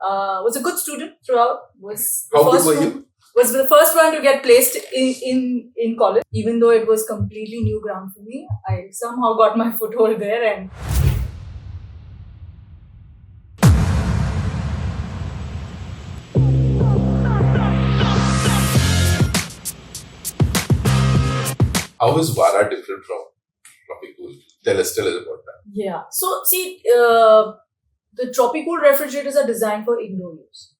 Was a good student throughout. Was How good were you? Was the first one to get placed in college. Even though it was completely new ground for me, I somehow got my foothold there. And How is Vaara different from Tropicool? Tell us about that. yeah, so see, the Tropicool refrigerators are designed for indoor use,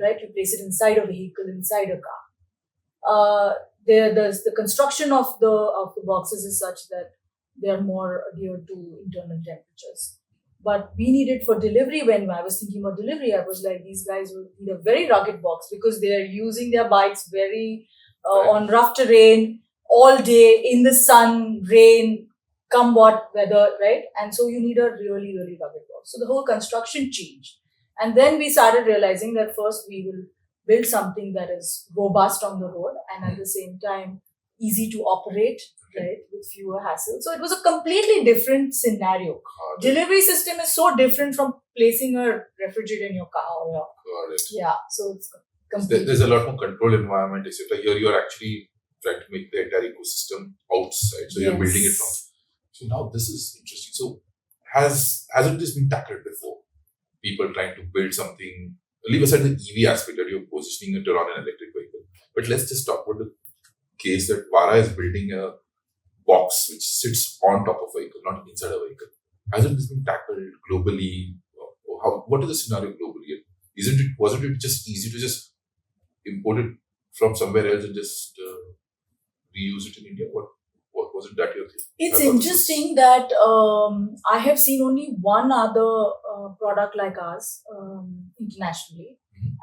right? You place it inside a vehicle, inside a car. There's the construction of the boxes is such that they are more adhered to internal temperatures. But we needed for delivery. When I was thinking about delivery, I was like, these guys will need a very rugged box because they are using their bikes very on rough terrain all day in the sun, rain, come what weather, right? And so you need a really, really rugged box. So the whole construction changed. And then we started realizing that first we will build something that is robust on the road and at the same time easy to operate, right, with fewer hassles. So it was a completely different scenario. Delivery system is so different from placing a refrigerator in your car. Yeah, so it's completely. There's a lot more controlled environment, etc. Here you are actually trying to make the entire ecosystem outside. So you're building it from. So now this is interesting. So hasn't this been tackled before? People trying to build something. Leave aside the EV aspect that you're positioning it around an electric vehicle. But let's just talk about the case that Vaara is building a box which sits on top of a vehicle, not inside a vehicle. Hasn't this been tackled globally? What is the scenario globally? Wasn't it just easy to just import it from somewhere else and just reuse it in India? What was it that you're thinking? It's interesting that I have seen only one other product like ours internationally,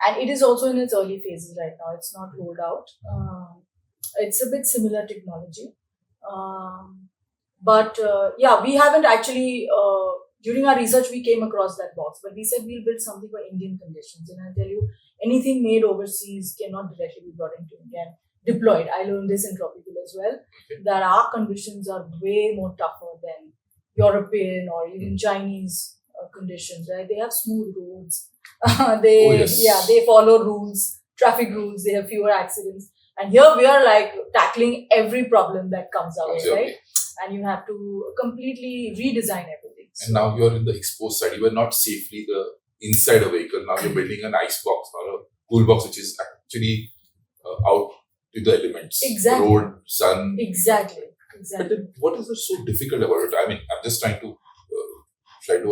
and it is also in its early phases right now. It's not rolled out. It's a bit similar technology, but we haven't actually. During our research, we came across that box, but we said we'll build something for Indian conditions. And I'll tell you, anything made overseas cannot directly be brought into India and deployed. I learned this in Tropicool as well, that our conditions are way more tougher than European or even Chinese conditions, right? They have smooth roads. They follow rules, traffic rules. They have fewer accidents. And here we are like tackling every problem that comes our way, right? And you have to completely redesign everything. And now you're in the exposed side. You are not safely inside a vehicle. Now you're building an ice box or a cool box, which is actually out to the elements. Exactly. Road, sun. Exactly. But then what is so difficult about it? I mean, I'm just trying to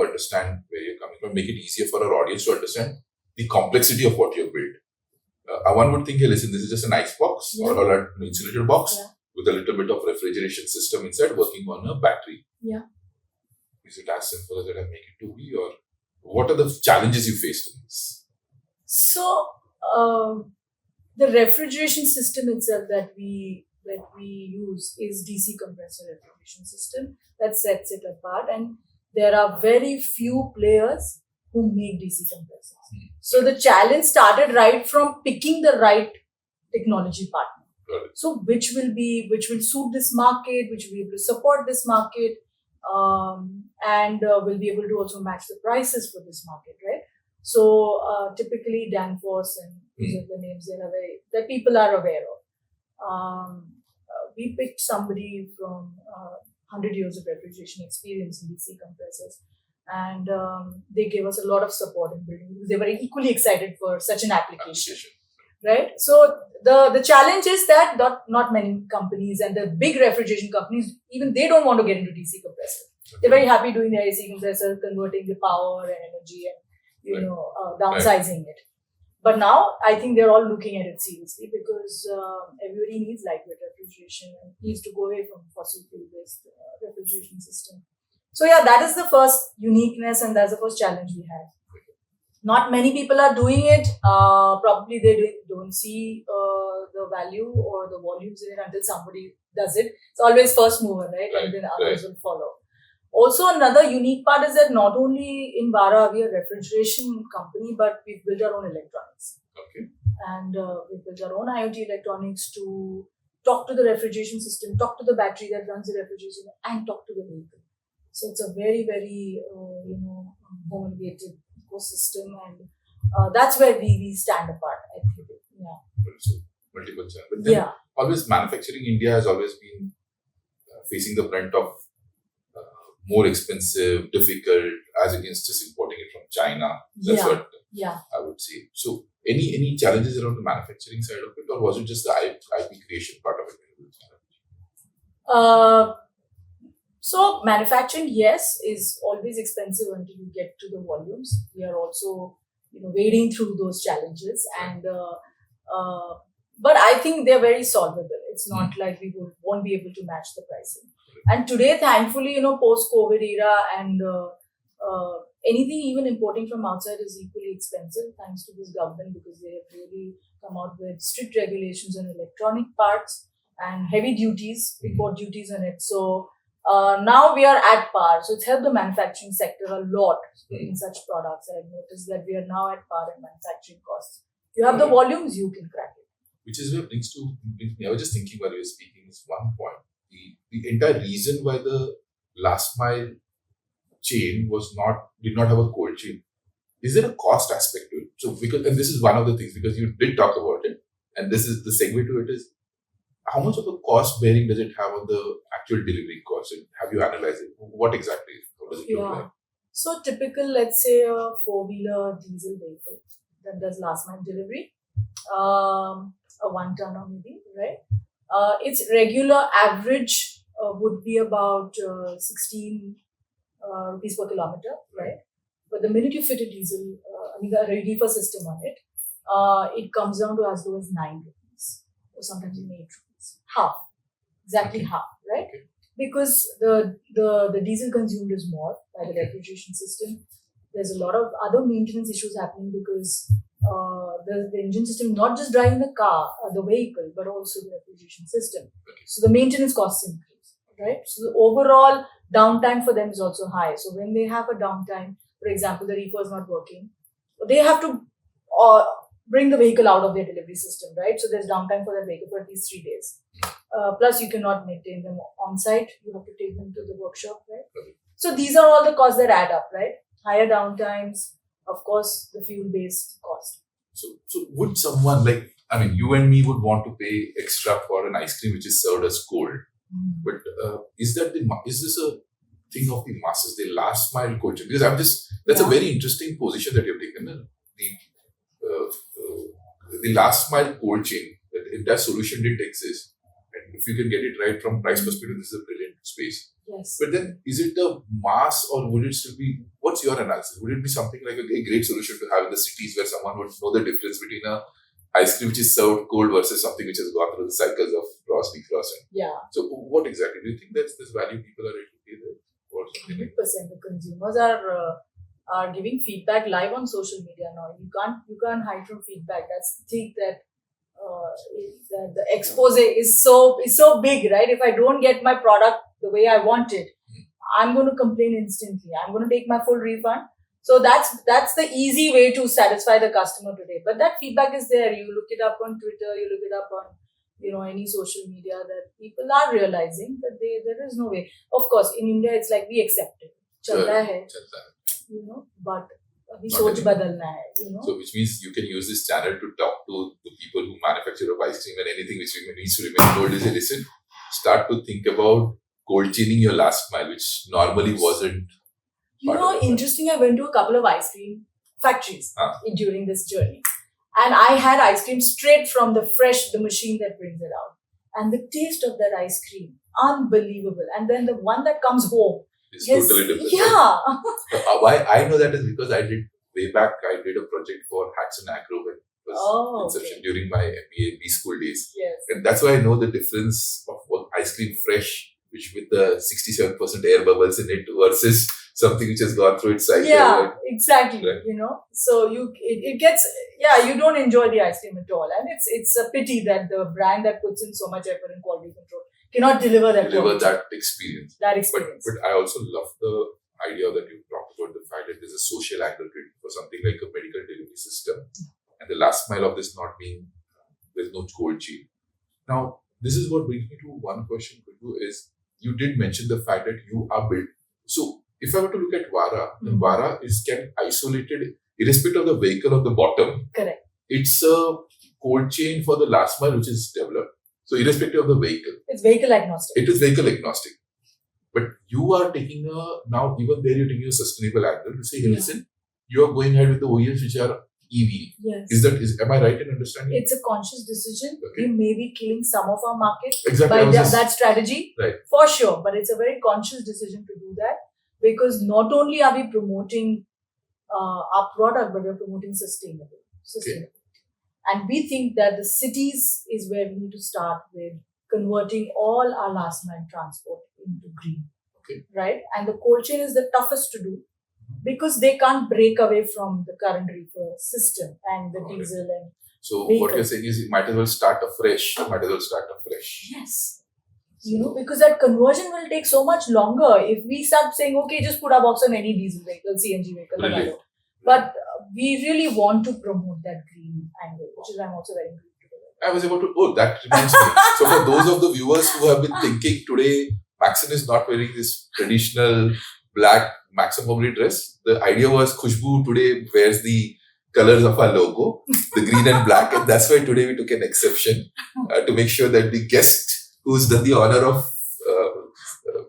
understand where you're coming from, make it easier for our audience to understand the complexity of what you've built. One would think, hey, listen, this is just an ice box or an insulated box with a little bit of refrigeration system inside working on a battery. Yeah. Is it as simple as that I make it to be, or what are the challenges you faced in this? So, the refrigeration system itself that we use is DC compressor refrigeration system that sets it apart, and there are very few players who make DC compressors. So the challenge started right from picking the right technology partner. So which will suit this market, which will be able to support this market, and will be able to also match the prices for this market, right? So typically Danfoss, and these are the names that people are aware of. We picked somebody from 100 years of refrigeration experience in DC compressors, and they gave us a lot of support in building because they were equally excited for such an application. Right? So the challenge is that not many companies, and the big refrigeration companies, even they don't want to get into DC compressor. They're very happy doing their AC compressor, converting the power and energy and downsizing it. But now I think they're all looking at it seriously because everybody needs lightweight refrigeration and needs to go away from fossil fuel based refrigeration system. So that is the first uniqueness, and that's the first challenge we have. Not many people are doing it. Probably they don't see the value or the volumes in it until somebody does it. It's always first mover, right? And then others will follow. Also, another unique part is that not only in Vaara we are a refrigeration company, but we've built our own electronics. Okay. And we've built our own IoT electronics to talk to the refrigeration system, talk to the battery that runs the refrigeration, and talk to the vehicle. So it's a very, very homologated ecosystem, and that's where we stand apart, I think. Yeah. So, multiple channels. But then Yeah. always manufacturing India has always been facing the brunt of more expensive, difficult, as against just importing it from China. That's what I would say. So, any challenges around the manufacturing side of it, or was it just the IP creation part of it? So manufacturing, yes, is always expensive until you get to the volumes. We are also, wading through those challenges, and but I think they're very solvable. It's not like we won't be able to match the pricing. And today, thankfully, post-COVID era and anything even importing from outside is equally expensive, thanks to this government, because they have really come out with strict regulations on electronic parts and heavy duties, import duties on it. So now we are at par. So it's helped the manufacturing sector a lot in such products. I've noticed that we are now at par in manufacturing costs. You have the volumes, you can crack it. Which is where brings me. I was just thinking while you were speaking, is one point. The entire reason why the last mile chain did not have a cold chain. Is there a cost aspect to it? So and this is one of the things, because you did talk about it, and this is the segue to it, is how much of a cost bearing does it have on the actual delivery cost? And have you analyzed it? What exactly? How does it look like? So typical, let's say a 4-wheeler diesel vehicle that does last mile delivery, a 1-tonner maybe, right? Its regular average would be about 16 rupees per kilometer, right? But the minute you fit a diesel, the reefer system on it, it comes down to as low as 9 rupees, or sometimes even 8 rupees. Half, exactly half, right? Okay. Because the diesel consumed is more by the refrigeration system. There's a lot of other maintenance issues happening because the engine system, not just driving the car, the vehicle, but also the refrigeration system. So the maintenance costs increase, right? So the overall downtime for them is also high. So when they have a downtime, for example, the reefer is not working, they have to bring the vehicle out of their delivery system, right? So there's downtime for that vehicle for at least 3 days. Plus, you cannot maintain them on site. You have to take them to the workshop, right? So these are all the costs that add up, right? Higher downtimes, of course, the fuel-based cost. So would someone you and me would want to pay extra for an ice cream which is served as cold? But is this a thing of the masses, the last mile cold chain? Because that's a very interesting position that you've taken. The last mile cold chain, if that solution didn't exist, and if you can get it right from price perspective, this is a brilliant space. Yes. But then, is it a mass, or would it still be? What's your analysis? Would it be something like a great solution to have in the cities where someone would know the difference between a ice cream which is served cold versus something which has gone through the cycles of frost, defrost? Yeah. So, what exactly do you think that's this value people are ready to pay there, or something 100%. The consumers are giving feedback live on social media now. You can't hide from feedback. That's the thing that the expose is so big, right? If I don't get my product the way I want it, I'm going to complain instantly. I'm going to take my full refund. So that's the easy way to satisfy the customer today. But that feedback is there. You look it up on Twitter, you look it up on any social media, that people are realizing that there is no way. Of course, in India, it's like we accept it. Chalta hai, but abhi soch badalna hai, So which means you can use this channel to talk to the people who manufacture of ice cream, and anything which needs to remain cold is, listen, start to think about cold chaining your last mile, which normally wasn't. Interesting, I went to a couple of ice cream factories during this journey. And I had ice cream straight from the machine that brings it out. And the taste of that ice cream, unbelievable. And then the one that comes home. It's totally different. Yeah. Why I know that is because I did a project for Hats and Agro when it was inception during my MBA B school days. Yes. And that's why I know the difference of ice cream fresh, which with the 67% air bubbles in it, versus something which has gone through its cycle. Yeah, right? Exactly. Right. So it gets, you don't enjoy the ice cream at all. And it's a pity that the brand that puts in so much effort in quality control cannot deliver that experience. That experience. But I also love the idea that you talked about, the fact that there's a social aggregate for something like a medical delivery system. And the last mile of this not being, there's no cold chain. Now, this is what brings me to one question, Khushboo, is you did mention the fact that you are built. So, if I were to look at Vaara, then Vaara is isolated irrespective of the vehicle on the bottom, Correct. It's a cold chain for the last mile which is developed. So irrespective of the vehicle. It's vehicle agnostic. It is vehicle agnostic. But you are taking now even there you're taking a sustainable angle to say, hey, listen, you are going ahead with the OEMs which are EV. Yes. Am I right in understanding? It's a conscious decision. Okay. We may be killing some of our market Exactly. by that strategy. Right. For sure. But it's a very conscious decision to do that, because not only are we promoting our product, but we're promoting sustainable. Okay. And we think that the cities is where we need to start with converting all our last mile transport into green. Okay. Right? And the cold chain is the toughest to do, because they can't break away from the current reefer system and the diesel and so vehicle. What you're saying is you might as well start afresh. Yes. Because that conversion will take so much longer if we start saying, okay, just put our box on any diesel vehicle, CNG vehicle, Brilliant. But we really want to promote that green angle, which is I'm also very good to. I was about to, that reminds me. So for those of the viewers who have been thinking today, Maxim is not wearing this traditional black Maxim Homely dress. The idea was Khushboo today wears the colors of our logo, the green and black, and that's why today we took an exception to make sure that the guest who's done the honor of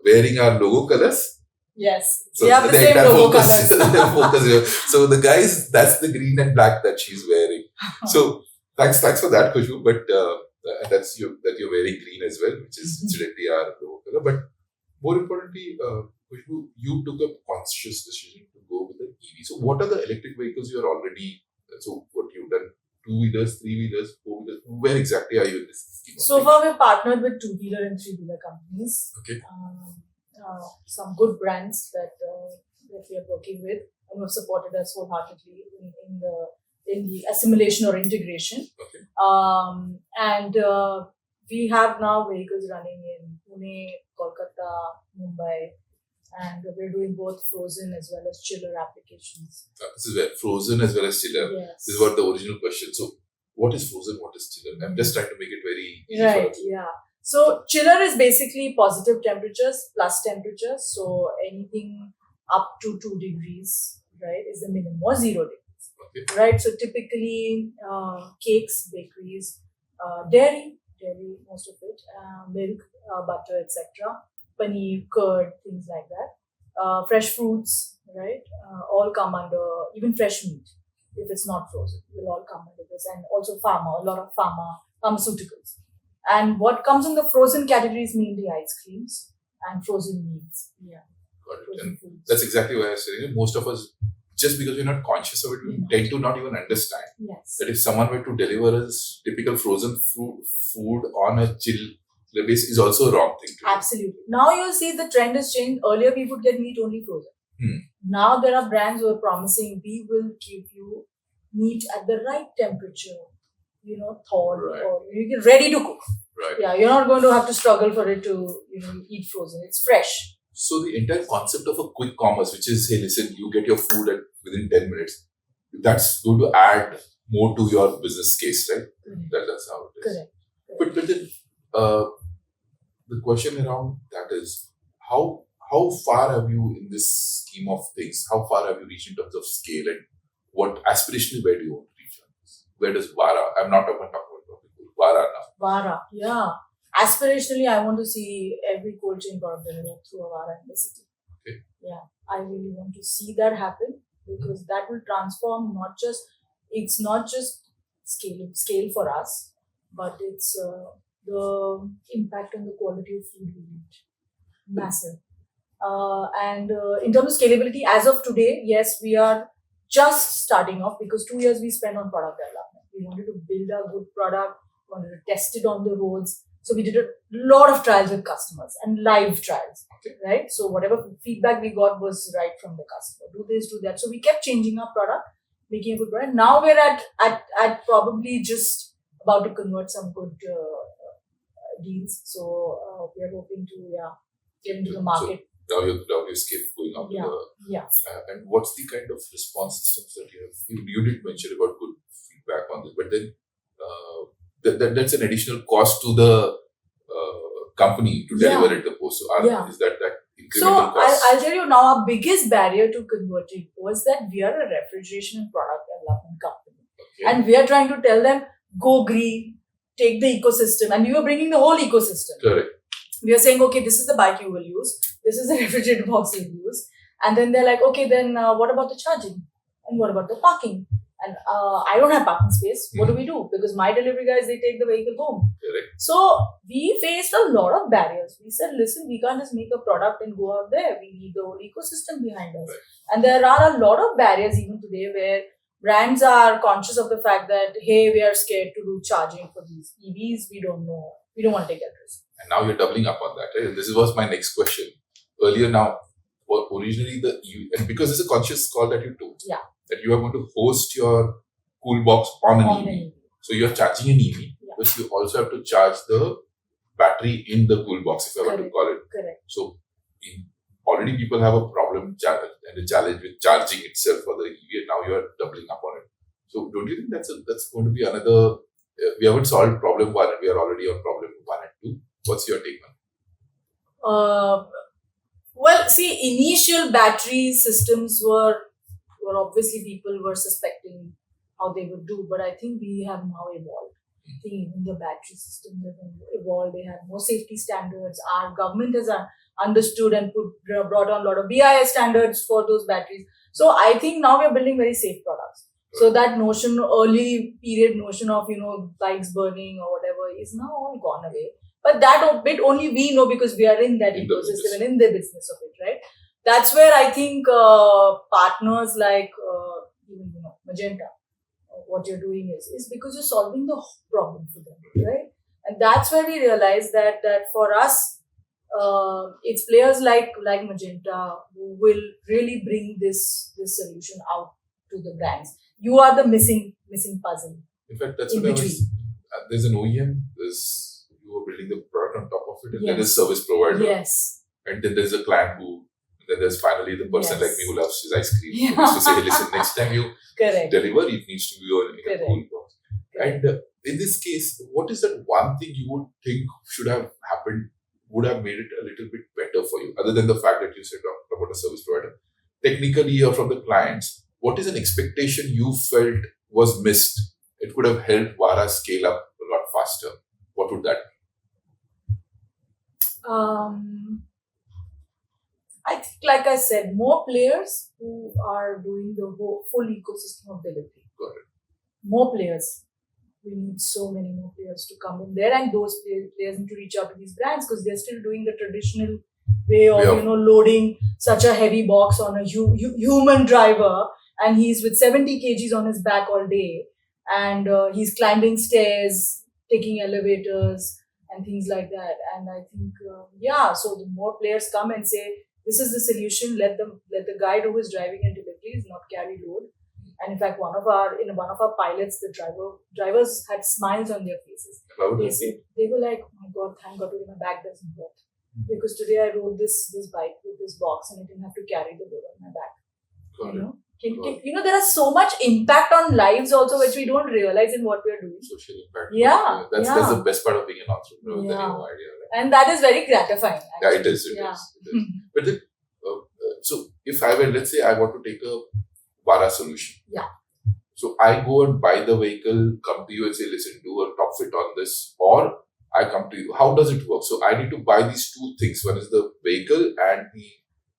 wearing our logo colors. Yes, so we have the same logo colors. So the guys, that's the green and black that she's wearing. So thanks for that, Khushboo. But that's that you're wearing green as well, which is incidentally our logo color. But more importantly, Khushboo, you took a conscious decision to go with the EV. So what are the electric vehicles you are already? So what you've done? 2-wheelers, 3-wheelers, 4-wheelers. Where exactly are you in this scheme? So far, we've partnered with 2-wheeler and 3-wheeler companies. Okay. Some good brands that we are working with and who have supported us wholeheartedly in the assimilation or integration. Okay. And we have now vehicles running in Pune, Kolkata, Mumbai, and we're doing both frozen as well as chiller applications. This is where frozen as well as chiller. Yes. This is what the original question. So what is frozen? What is chiller? I'm just trying to make it very easy right. for us. Yeah. So chiller is basically positive temperatures plus temperatures. So anything up to 2 degrees, right, is the minimum, or 0 degrees. Okay. Right. So typically cakes, bakeries, dairy, most of it, milk, butter, etc. Paneer, curd, things like that. Fresh fruits, right, all come under, even fresh meat, if it's not frozen, will all come under this. And also a lot of pharmaceuticals. And what comes in the frozen category is mainly ice creams and frozen meats. Yeah. Got it. And that's exactly why I was saying most of us, just because we're not conscious of it, we tend to not even understand that if someone were to deliver us typical frozen food on a chill base is also a wrong thing to do. Absolutely. Now you'll see the trend has changed. Earlier we would get meat only frozen. Now there are brands who are promising we will give you meat at the right temperature, thawed, or you get ready to cook. Right. Yeah, you're not going to have to struggle for it to eat frozen. It's fresh. So the entire concept of a quick commerce, which is, hey, listen, you get your food within 10 minutes, that's going to add more to your business case, right? That's how it is. Correct. But then the question around that is, how far have you in this scheme of things? How far have you reached in terms of scale, and what aspirationally where do you want to reach on this? Where does Vaara? I'm not talking about Tropicool, Vaara now. Vaara, yeah. Aspirationally, I want to see every cold chain product delivered through a Vaara in the city. Okay. Yeah, I really want to see that happen, because that will transform it's not just scale for us, but it's the impact on the quality of food we eat. Massive. And in terms of scalability, as of today, yes, we are just starting off, because 2 years we spent on product development. We wanted to build a good product, wanted to test it on the roads. So we did a lot of trials with customers and live trials, right? So whatever feedback we got was right from the customer. Do this, do that. So we kept changing our product, making a good product. Now we're at probably just about to convert some good deals. So we're hoping to get into the market. So now your scale going up. And what's the kind of response systems that you have? You did mention about good feedback on this, but then that's an additional cost to the company to deliver it the post. So So incremental costs. I'll tell you now, our biggest barrier to converting was that we are a refrigeration and product development company. Okay. And we are trying to tell them, go green, take the ecosystem. And we were bringing the whole ecosystem. Correct. We are saying, okay, this is the bike you will use. This is the refrigerator box you will use. And then they're like, okay, then what about the charging? And what about the parking? And I don't have parking space. What do we do? Because my delivery guys, they take the vehicle home. Correct. So we faced a lot of barriers. We said, listen, we can't just make a product and go out there. We need the whole ecosystem behind us. Right. And there are a lot of barriers even today where brands are conscious of the fact that, hey, we are scared to do charging for these EVs. We don't know. We don't want to take that risk. And now you're doubling up on that. Right? This was my next question. Earlier now, originally and because it's a conscious call that you took. Yeah. That you are going to host your cool box on an EV. So you're charging an EV, but you also have to charge the battery in the cool box, if I want to call it. Correct. So already people have a problem and a challenge with charging itself for the EV, and now you're doubling up on it. So don't you think that's going to be another? We haven't solved problem 1 and we are already on problem 1 and 2. What's your take on it? Well, see, initial battery systems were obviously people were suspecting how they would do, but I think we have now evolved. I think even the battery systems have evolved. They have more safety standards. Our government has understood and brought on a lot of BIS standards for those batteries. So I think now we are building very safe products. So that early period notion of, bikes burning or whatever is now all gone away. But that bit only we know because we are in that ecosystem and in the business of it, right? That's where I think partners like even Magenta, what you're doing is because you're solving the problem for them, right? And that's where we realize that for us, it's players like Magenta who will really bring this solution out to the brands. You are the missing puzzle. In fact, that's what I was. There's an OEM. You are building the product on top of it, and then there's service provider. Yes. And then there's a client then there's finally the person like me who loves his ice cream. Yeah. Who needs to say, hey, listen, next time you deliver, it needs to be in a cool box. And in this case, what is that one thing you would think should have happened, would have made it a little bit better for you, other than the fact that you said about a service provider? Technically or from the clients, what is an expectation you felt was missed? It could have helped Vaara scale up a lot faster. What would that be? I think, like I said, more players who are doing the whole full ecosystem of delivery. Got it. More players. We need so many more players to come in there, and those players need to reach out to these brands because they're still doing the traditional way of loading such a heavy box on a human driver, and he's with 70 kgs on his back all day, and he's climbing stairs, taking elevators, and things like that. And I think, so the more players come and say, this is the solution, let the guy who is driving in deliveries not carry load. And in fact, in one of our pilots, the drivers had smiles on their faces. They were like, oh my God, thank God my bag doesn't hurt. Because today I rode this bike with this box and I didn't have to carry the load on my back. There is so much impact on lives also, which we don't realize in what we are doing. Social impact. Yeah. That's the best part of being an entrepreneur. Yeah. No idea, right? And that is very gratifying. Actually. Yeah, it is. It is. But then, so if let's say I want to take a Vaara solution. Yeah. So I go and buy the vehicle, come to you and say, listen, do a top fit on this, or I come to you. How does it work? So I need to buy these two things. One is the vehicle and the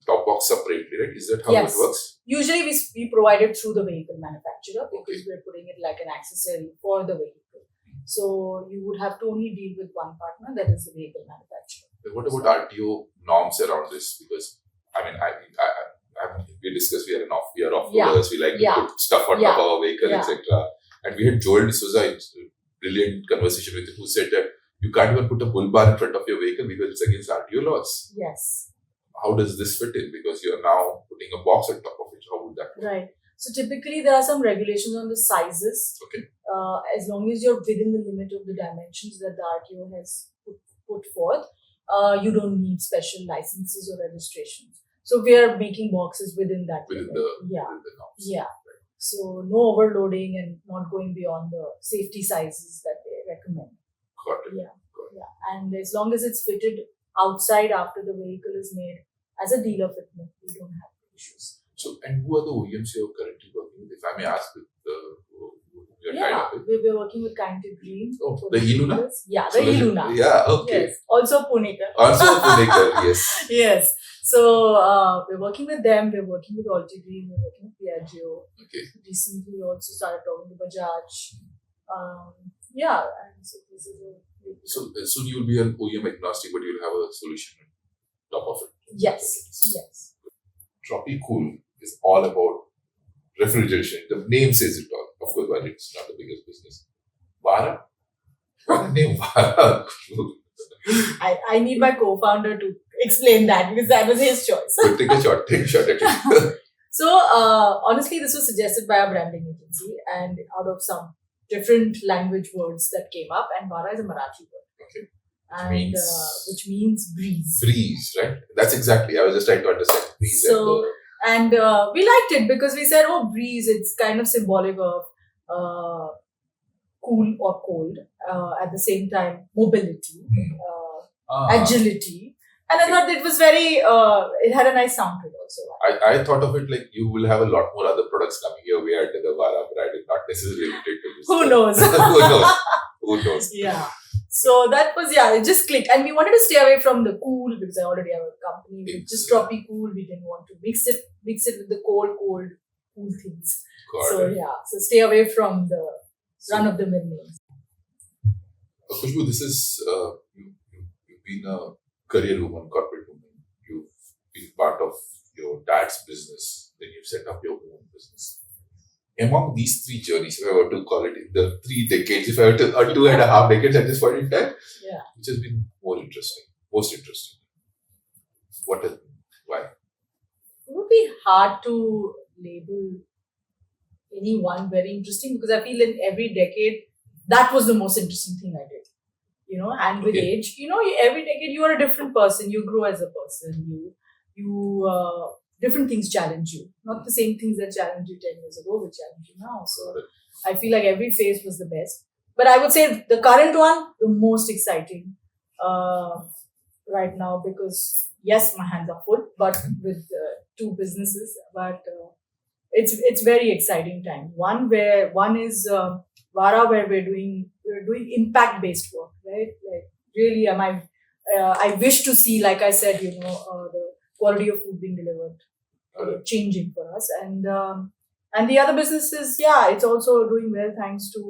top box separately, right? Is that how it works? Usually we provide it through the vehicle manufacturer because we're putting it like an accessory for the vehicle. So you would have to only deal with one partner, that is the vehicle manufacturer. But what about RTO norms around this? Because we discussed we are off-roaders, we like to put stuff on top of our vehicle, etc. And we had Joel D'Souza, a brilliant conversation with him, who said that you can't even put a bull bar in front of your vehicle because it's against RTO laws. Yes. How does this fit in? Because you are now putting a box on top of it. How would that work? Right. So typically there are some regulations on the sizes. Okay. As long as you're within the limit of the dimensions that the RTO has put forth, you don't need special licenses or registrations. So we are making boxes within that. Within the norms. Yeah. Right. So no overloading and not going beyond the safety sizes that they recommend. Got it. Yeah. And as long as it's fitted outside after the vehicle is made, as a dealer with milk, we don't have issues. So, and who are the OEMs you're currently working with? If I may ask, with who you're tied Yeah, up with? we're working with Kind of Green. Oh, for the Iluna? dealers. Yeah, the So Iluna. Yeah, okay. Yes, also Punekar. Also Punekar, yes. Yes. So we're working with them. We're working with Altigreen. We're working with Piaggio. Okay. Recently, also started talking to Bajaj. Yeah, and so this is a. So soon you'll be an OEM agnostic, but you'll have a solution on top of it. Yes. Yes. Tropicool is all about refrigeration. The name says it all. Of course, while it's not the biggest business. Vaara? What the name Vaara? I need my co-founder to explain that because that was his choice. So take a shot at it. So honestly, this was suggested by our branding agency, and out of some different language words that came up, and Vaara is a Marathi word. Okay. And which means breeze. Breeze, right? That's exactly. I was just trying to understand breeze. So, and we liked it because we said, oh, breeze, it's kind of symbolic of cool or cold, at the same time, mobility, agility. And I thought it was very, it had a nice sound to it also. I thought of it like you will have a lot more other products coming your way under the Vaara brand, not necessarily related to this. Who knows? Who knows? Who knows? Yeah. So that was, it just clicked. And we wanted to stay away from the cool because I already have a company with just Tropicool. We didn't want to mix it with the cool things. So stay away from the run-of-the-mill names. Khushboo, this is, you've been a career woman, corporate woman. You've been part of your dad's business. Then you've set up your own business. Among these three journeys, if I were to call it the 3 decades, if I were to, or 2.5 decades at this point in time, which has been most interesting? What has been? Why? It would be hard to label any one very interesting because I feel in every decade, that was the most interesting thing I did. And with age, every decade you are a different person. You grow as a person. You different things challenge you. Not the same things that challenged you 10 years ago will challenge you now. So I feel like every phase was the best. But I would say the current one, the most exciting right now because yes, my hands are full, but with 2 businesses. But it's very exciting time. One is Vaara, where we're doing impact-based work, right? Like really, I wish to see, like I said, the quality of food being delivered changing for us, and the other businesses, it's also doing well thanks to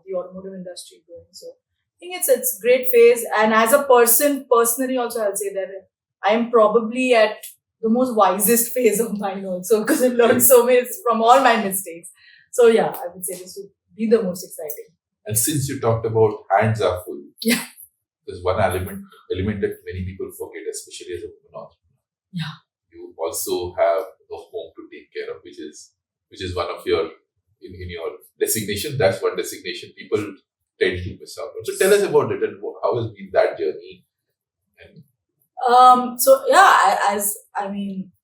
the automotive industry growing. So I think it's great phase, and as a person, personally, also I'll say that I am probably at the most wisest phase of mine also because I've learned so much from all my mistakes. So I would say this would be the most exciting. And since you talked about hands are full, there's one element that many people forget, especially as a woman entrepreneur. You also have a home to take care of, which is one of your in your designation. That's one designation people tend to miss out on. So tell us about it and how has been that journey. And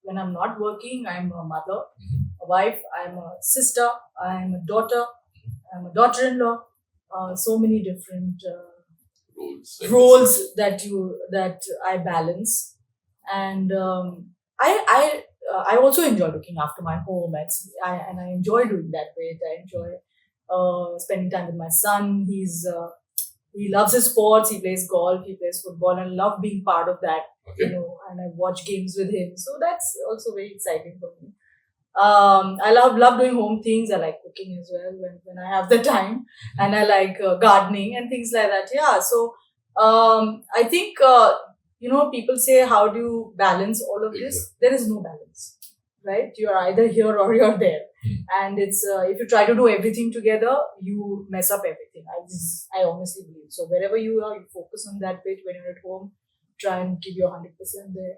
when I'm not working, I'm a mother, a wife, I'm a sister, I'm a daughter, I'm a daughter-in-law. So many different roles that I balance, and I also enjoy looking after my home. And I enjoy doing that bit. I enjoy spending time with my son. He loves his sports. He plays golf. He plays football, and I love being part of that. And I watch games with him. So that's also very exciting for me. I love doing home things. I like cooking as well when I have the time, and I like gardening and things like that. So I think people say, how do you balance all of this? There is no balance, right? You're either here or you're there, and it's if you try to do everything together, you mess up everything. I honestly believe so. Wherever you are, you focus on that bit. When you're at home, try and give your 100% there.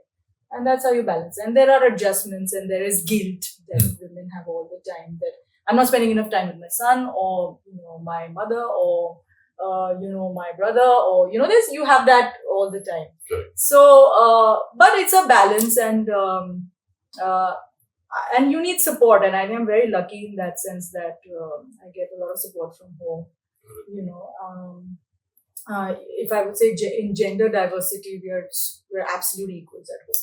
And that's how you balance. And there are adjustments and there is guilt that women have all the time, that I'm not spending enough time with my son or, my mother or, my brother or, you have that all the time. Sure. So, but it's a balance and you need support. And I think I'm very lucky in that sense that I get a lot of support from home, if I would say in gender diversity, we're absolute equals at home.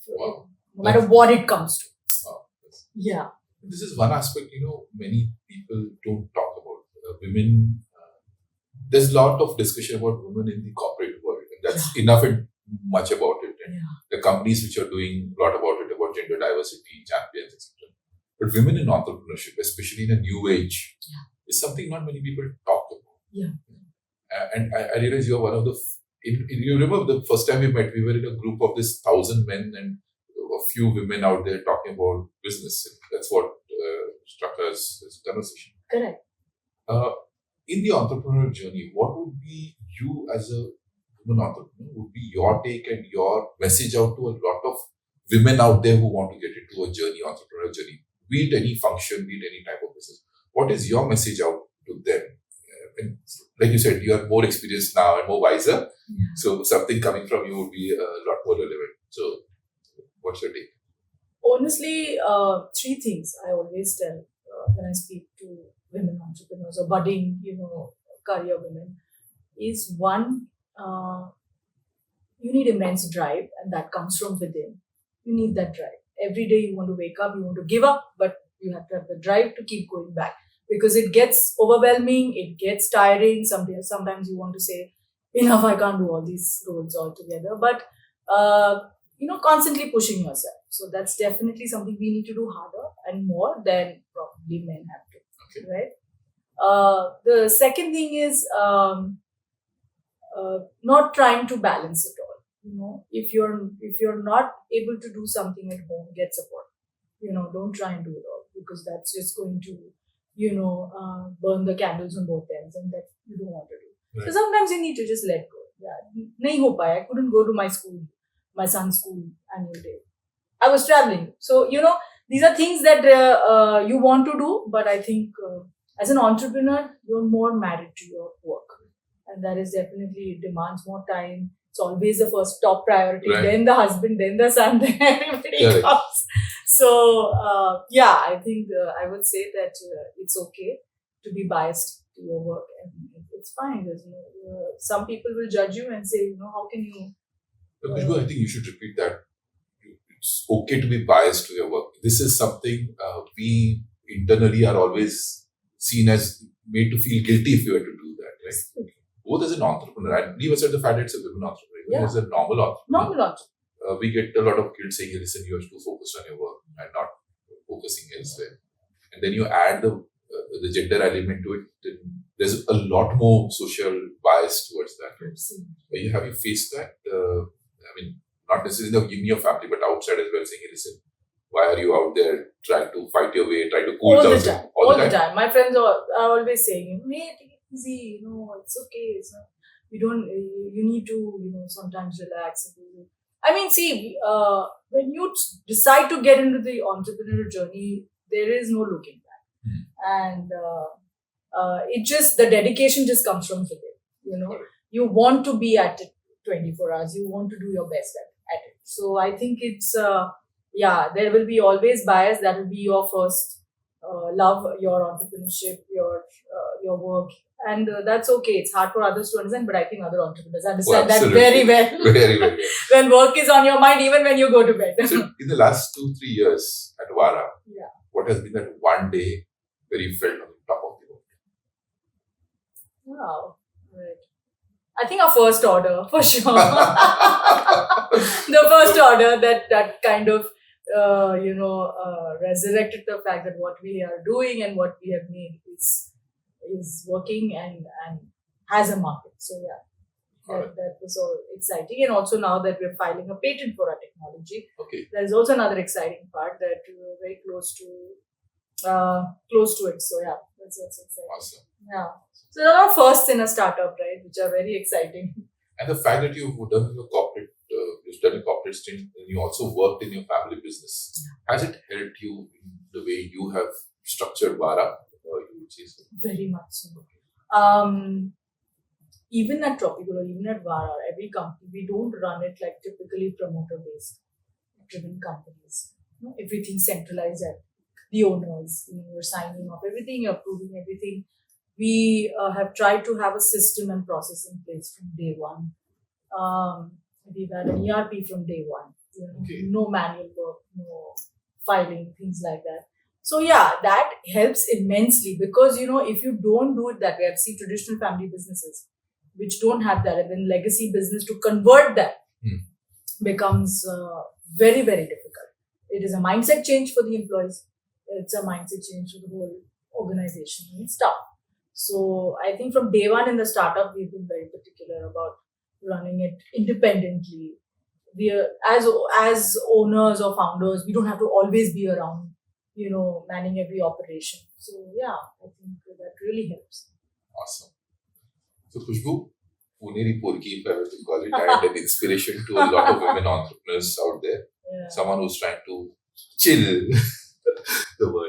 Wow. no matter what it comes to. Wow. Yeah. This is one aspect, many people don't talk about. Women, there's a lot of discussion about women in the corporate world. And that's enough and much about it. And the companies which are doing a lot about it, about gender diversity, champions, etc. But women in entrepreneurship, especially in a new age, is something not many people talk about. Yeah. And I realize you're one of the. You remember the first time we met, we were in a group of this 1,000 men and a few women out there talking about business. That's what struck us as a conversation. Correct. In the entrepreneurial journey, what would be you as a woman entrepreneur, would be your take and your message out to a lot of women out there who want to get into a journey, entrepreneurial journey, be it any function, be it any type of business. What is your message out to them? And like you said, you are more experienced now and more wiser. So something coming from you would be a lot more relevant. So what's your take? Honestly, three things I always tell when I speak to women entrepreneurs or budding, career women is one, you need immense drive, and that comes from within. You need that drive. Every day you want to wake up, you want to give up, but you have to have the drive to keep going back because it gets overwhelming, it gets tiring. Sometimes you want to say, enough, I can't do all these roles all together. But, constantly pushing yourself. So that's definitely something we need to do harder and more than probably men have to. Okay. Right? The second thing is not trying to balance it all. If you're not able to do something at home, get support. Don't try and do it all because that's just going to, burn the candles on both ends, and that you don't want to do. Right. So sometimes you need to just let go. Yeah, nahi ho paya. I couldn't go to my son's school annual day. I was traveling. So, these are things that you want to do, but I think as an entrepreneur, you're more married to your work. And that is definitely, it demands more time. It's always the first top priority, right. Then the husband, then the son, then everybody comes. So, I think I would say that it's okay to be biased to your work, and it's fine. There's some people will judge you and say, how can you... Khushboo, I think you should repeat that. It's okay to be biased to your work. This is something we internally are always seen as made to feel guilty if you were to do that, right? Both as an entrepreneur, and leave aside the fact that it's a women entrepreneur, even as a normal entrepreneur, we get a lot of guilt saying, listen, you have to focus on your work and not focusing elsewhere. And then you add the gender element to it, then there's a lot more social bias towards that. Right? Have you faced that? Not necessarily in your family, but outside as well, saying, listen, why are you out there trying to fight your way, trying to cool down? All the time. My friends are always saying, hey, take it easy, it's okay. It's not, you need to, sometimes relax. When you decide to get into the entrepreneurial journey, there is no looking back. And the dedication just comes from within, You want to be at it 24 hours. You want to do your best at it. So I think it's, there will be always bias. That will be your first love, your entrepreneurship, your work. And that's okay. It's hard for others to understand, but I think other entrepreneurs understand that very well. Very well. When work is on your mind, even when you go to bed. So in the last 2-3 years at Vaara, what has been that one day where you felt on the top of the world? Wow. Right. I think our first order, for sure. The first order that kind of, resurrected the fact that what we are doing and what we have made is working and has a market. So, that was all exciting. And also now that we're filing a patent for our technology, there's also another exciting part that we're very close to it. So, that's what's exciting. Awesome. Yeah. So there are firsts in a startup, right, which are very exciting. And the fact that you've done a corporate stint, and you also worked in your family business, has it helped you in the way you have structured Vaara? Very much so. Even at Tropicool or even at Vaara, every company, we don't run it like typically promoter-based driven companies. Everything centralized at the owners. You're signing off everything, you're approving everything. We have tried to have a system and process in place from day one. We've had an ERP from day one. Okay. No manual work, no filing, things like that. So yeah, that helps immensely because if you don't do it that way, I've seen traditional family businesses which don't have that, and then legacy business to convert that becomes very, very difficult. It is a mindset change for the employees. It's a mindset change for the whole organization and stuff. So I think from day one in the startup, we've been very particular about running it independently. We are, as owners or founders, we don't have to always be around, manning every operation. So yeah, I think that really helps. Awesome. So Khushboo, Puneri Porki, if I were to call it, and an inspiration to a lot of women entrepreneurs out there. Yeah. Someone who's trying to chill the work